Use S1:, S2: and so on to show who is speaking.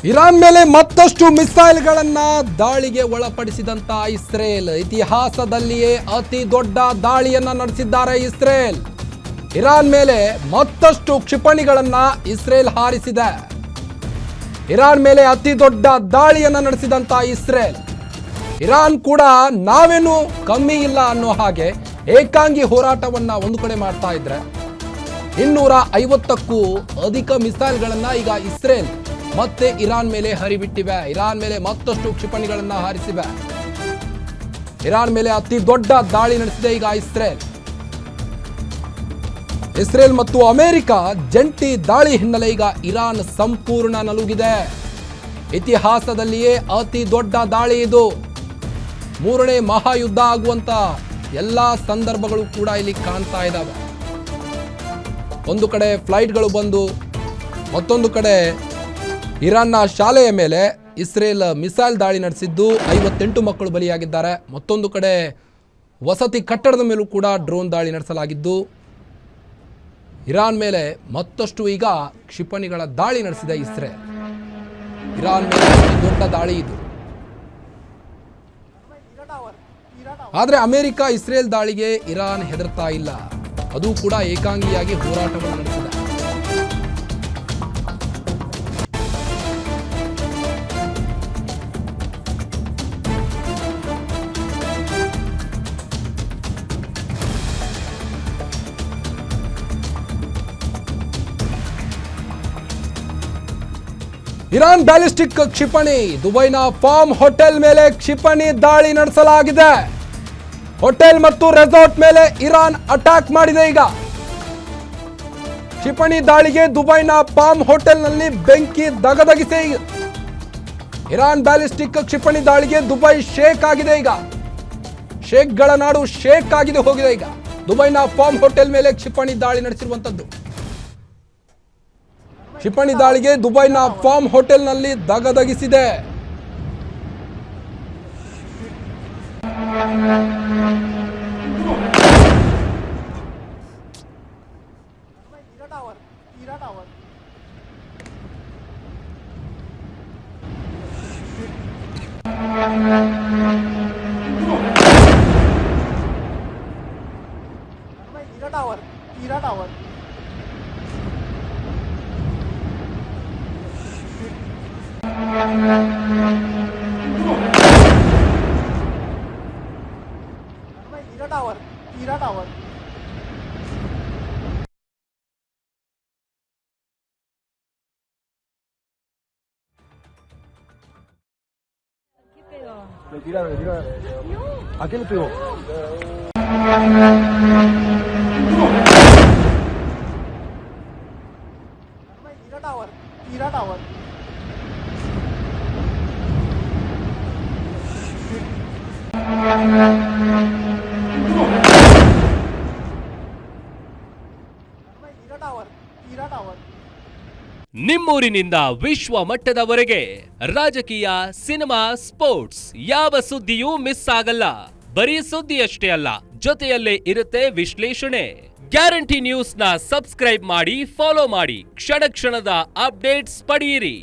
S1: Iran ಮೇಲೆ ಮತ್ತಷ್ಟು ಮಿಸೈಲ್ಗಳನ್ನ ದಾಳಿಗೆ ಒಳಪಡಿಸಿದಂತ ಇಸ್ರೇಲ್ ಇತಿಹಾಸದಲ್ಲಿಯೇ ಅತಿ ದೊಡ್ಡ ದಾಳಿಯನ್ನ ನಡೆಸಿದ್ದಾರೆ ಇಸ್ರೇಲ್. ಇರಾನ್ ಮೇಲೆ ಮತ್ತಷ್ಟು ಕ್ಷಿಪಣಿಗಳನ್ನ ಇಸ್ರೇಲ್ ಹಾರಿಸಿದೆ. ಇರಾನ್ ಮೇಲೆ ಅತಿ ದೊಡ್ಡ ದಾಳಿಯನ್ನ ನಡೆಸಿದಂತ ಇಸ್ರೇಲ್ ಇರಾನ್ ಕೂಡ ನಾವೇನು ಕಮ್ಮಿ ಇಲ್ಲ ಅನ್ನೋ ಹಾಗೆ ಏಕಾಂಗಿ ಹೋರಾಟವನ್ನ ಒಂದು ಕಡೆ ಮಾಡ್ತಾ ಇದ್ರೆ 250ಕ್ಕೂ ಅಧಿಕ ಮಿಸೈಲ್ಗಳನ್ನ ಈಗ ಇಸ್ರೇಲ್ ಮತ್ತೆ ಇರಾನ್ ಮೇಲೆ ಹರಿಬಿಟ್ಟಿವೆ. ಇರಾನ್ ಮೇಲೆ ಮತ್ತಷ್ಟು ಕ್ಷಿಪಣಿಗಳನ್ನ ಹಾರಿಸಿವೆ. ಇರಾನ್ ಮೇಲೆ ಅತಿ ದೊಡ್ಡ ದಾಳಿ ನಡೆಸಿದೆ ಈಗ ಇಸ್ರೇಲ್ ಮತ್ತು ಅಮೆರಿಕ ಜಂಟಿ ದಾಳಿ ಹಿನ್ನೆಲೆ ಈಗ ಇರಾನ್ ಸಂಪೂರ್ಣ ನಲುಗಿದೆ. ಇತಿಹಾಸದಲ್ಲಿಯೇ ಅತಿ ದೊಡ್ಡ ದಾಳಿ ಇದು. 3ನೇ ಮಹಾಯುದ್ಧ ಆಗುವಂತ ಎಲ್ಲಾ ಸಂದರ್ಭಗಳು ಕೂಡ ಇಲ್ಲಿ ಕಾಣ್ತಾ ಇದ್ದಾವೆ. ಒಂದು ಕಡೆ ಫ್ಲೈಟ್ಗಳು ಬಂದು, ಮತ್ತೊಂದು ಕಡೆ ಇರಾನ್ನ ಶಾಲೆಯ ಮೇಲೆ ಇಸ್ರೇಲ್ ಮಿಸೈಲ್ ದಾಳಿ ನಡೆಸಿದ್ದು 58 ಮಕ್ಕಳು ಬಲಿಯಾಗಿದ್ದಾರೆ. ಮತ್ತೊಂದು ಕಡೆ ವಸತಿ ಕಟ್ಟಡದ ಮೇಲೂ ಕೂಡ ಡ್ರೋನ್ ದಾಳಿ ನಡೆಸಲಾಗಿದ್ದು ಇರಾನ್ ಮೇಲೆ ಮತ್ತಷ್ಟು ಈಗ ಕ್ಷಿಪಣಿಗಳ ದಾಳಿ ನಡೆಸಿದೆ ಇಸ್ರೇಲ್. ಇರಾನ್ ಮೇಲೆ ದೊಡ್ಡ ದಾಳಿ ಇದು. ಆದರೆ ಅಮೆರಿಕ ಇಸ್ರೇಲ್ ದಾಳಿಗೆ ಇರಾನ್ ಹೆದರ್ತಾ ಇಲ್ಲ. ಅದು ಕೂಡ ಏಕಾಂಗಿಯಾಗಿ ಹೋರಾಟವನ್ನು ನಡೆಸಿದೆ. ಇರಾನ್ ಬ್ಯಾಲಿಸ್ಟಿಕ್ ಕ್ಷಿಪಣಿ ದುಬೈನ ಫಾರ್ಮ್ ಹೋಟೆಲ್ ಮೇಲೆ ಕ್ಷಿಪಣಿ ದಾಳಿ ನಡೆಸಲಾಗಿದೆ. ಹೋಟೆಲ್ ಮತ್ತು ರೆಸಾರ್ಟ್ ಮೇಲೆ ಇರಾನ್ ಅಟ್ಯಾಕ್ ಮಾಡಿದೆ. ಈಗ ಕ್ಷಿಪಣಿ ದಾಳಿಗೆ ದುಬೈನ ಫಾರ್ಮ್ ಹೋಟೆಲ್ನಲ್ಲಿ ಬೆಂಕಿ ದಗದಗಿಸಿ ಇರಾನ್ ಬ್ಯಾಲಿಸ್ಟಿಕ್ ಕ್ಷಿಪಣಿ ದಾಳಿಗೆ ದುಬೈ ಶೇಕ್ ಆಗಿದೆ. ಈಗ ಶೇಕ್ಗಳ ನಾಡು ಶೇಕ್ ಆಗಿದೆ ಹೋಗಿದೆ. ಈಗ ದುಬೈನ ಫಾರ್ಮ್ ಹೋಟೆಲ್ ಮೇಲೆ ಕ್ಷಿಪಣಿ ದಾಳಿ ನಡೆಸಿರುವಂತದ್ದು. ಕ್ಷಿಪಣಿ ದಾಳಿಗೆ ದುಬೈನ ಫಾರ್ಮ್ ಹೋಟೆಲ್ನಲ್ಲಿ ದಗದಗಿಸಿದೆ.
S2: Tira. ¿A quién le pegó? Tira tower.
S3: ನಿಮ್ಮೂರಿನಿಂದ ವಿಶ್ವ ಮಟ್ಟದವರೆಗೆ ರಾಜಕೀಯ, ಸಿನಿಮಾ, ಸ್ಪೋರ್ಟ್ಸ್ ಯಾವ ಸುದ್ದಿಯೂ ಮಿಸ್ ಆಗಲ್ಲ. ಬರೀ ಸುದ್ದಿಯಷ್ಟೇ ಅಲ್ಲ, ಜೊತೆಯಲ್ಲೇ ಇರುತ್ತೆ ವಿಶ್ಲೇಷಣೆ. ಗ್ಯಾರಂಟಿ ನ್ಯೂಸ್ನ ಸಬ್ಸ್ಕ್ರೈಬ್ ಮಾಡಿ, ಫಾಲೋ ಮಾಡಿ, ಕ್ಷಣ ಕ್ಷಣದ ಅಪ್ಡೇಟ್ಸ್ ಪಡೆಯಿರಿ.